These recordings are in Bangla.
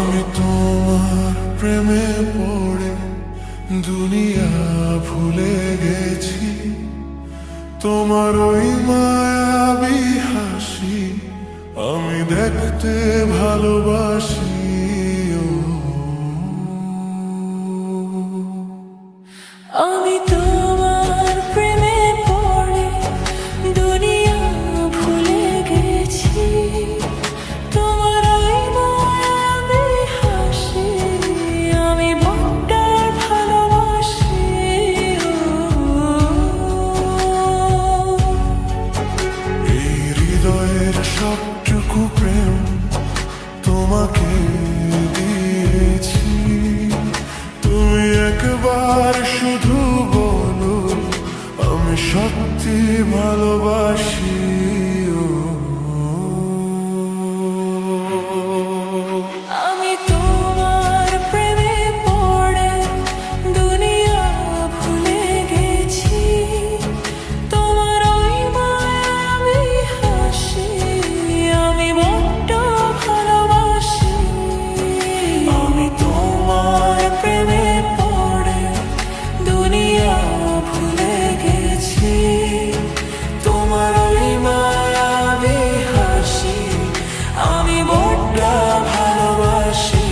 আমি তোমার প্রেমে পড়ে দুনিয়া ভুলে গেছি। তোমার ওই মায়াবী হাসি আমি দেখতে ভালোবাসি। আমি তোমার প্রেমে পড়ে দুনিয়া ভুলে গেছি। তোমার ওই মায়াবী হাসি আমি বড্ড ভালোবাসি। এই হৃদয়ের সবটুকু প্রেম তোমাকে দিয়েছি। তুমি একবার শুধু বলো আমি সত্যি ভালোবাসি। আমি তোমার প্রেমে পড়ে দুনিয়া ভুলে গেছি। তোমার ওই মায়াবী হাসি আমি বড্ড ভালোবাসি। আমি তোমার প্রেমে পড়ে দুনিয়া ভুলে গেছি। তোমার ওই মায়াবী হাসি আমি বড্ড ভালোবাসি।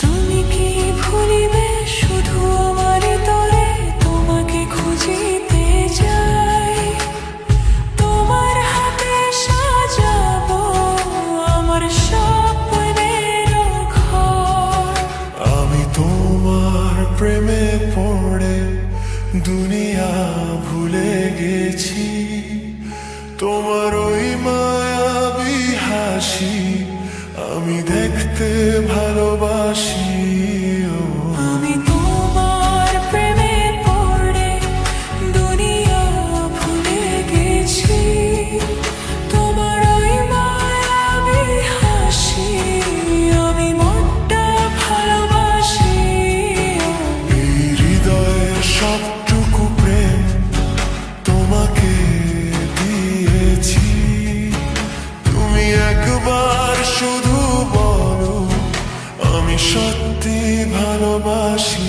তুমি কি ভুলিবে শুধু আমার তরে তোমাকে খুঁজিতে যাই। তোমার হাতে সাজাবো আমার স্বপ্নের ঘর। আমি তোমার প্রেমে পড়ে দুনিয়া ভুলে গেছি। তোমার ওই মায়াবী হাসি আমি দেখতে ভালোবাসি। আমি তোমার প্রেমে পড়ে দুনিয়া ভুলে গেছি। তোমার ওই মায়াবী হাসি আমি বড্ড ভালোবাসি। এই হৃদয়ের সবটুকু প্রেম তোমাকে দিয়েছি। তুমি একবার শুধু বলো আমি সত্যি ভালোবাসি।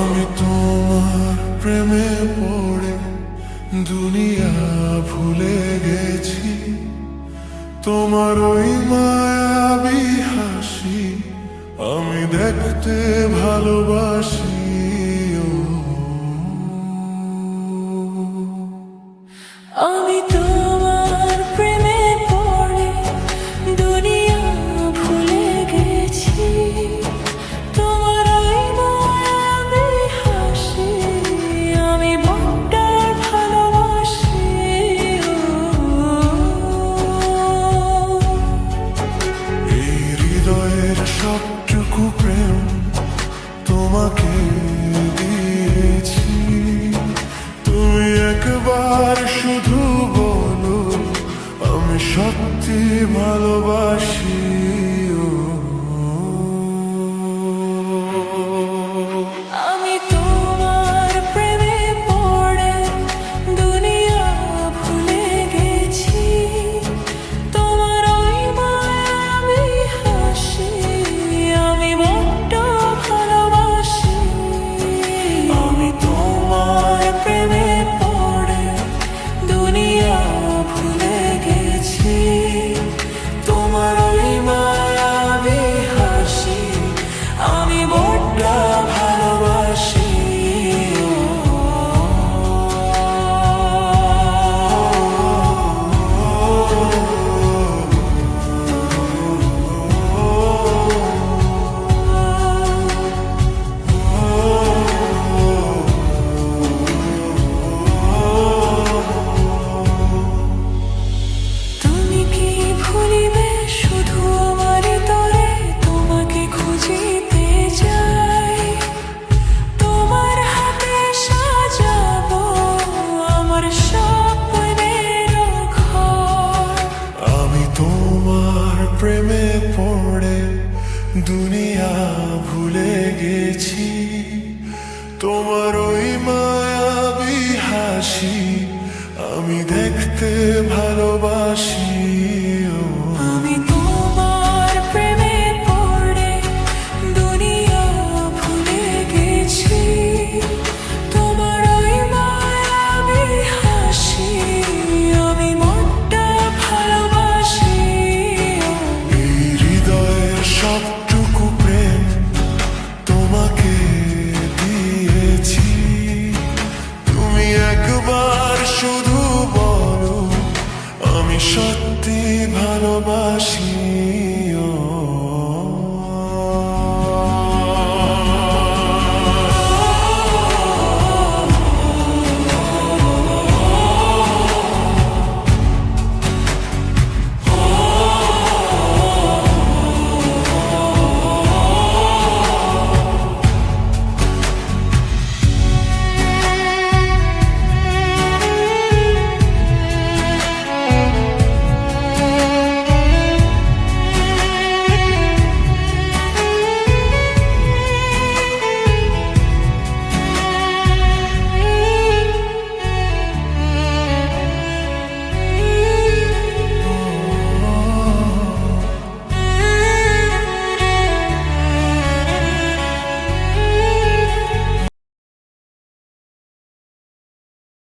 আমি তোমার প্রেমে পড়ে দুনিয়া ভুলে গেছি। তোমার ওই মায়াবী হাসি আমি দেখতে ভালোবাসি। আমি তোমার প্রেমে পড়ে দুনিয়া ভুলে গেছি। তোমার ওই মায়াবী হাসি আমি বড্ড ভালোবাসি। এই হৃদয়ের সবটুকু প্রেম তোমাকে দিয়েছি। তুমি একবার শুধু বলো আমি সত্যি ভালোবাসি। দুনিয়া ভুলে গেছি।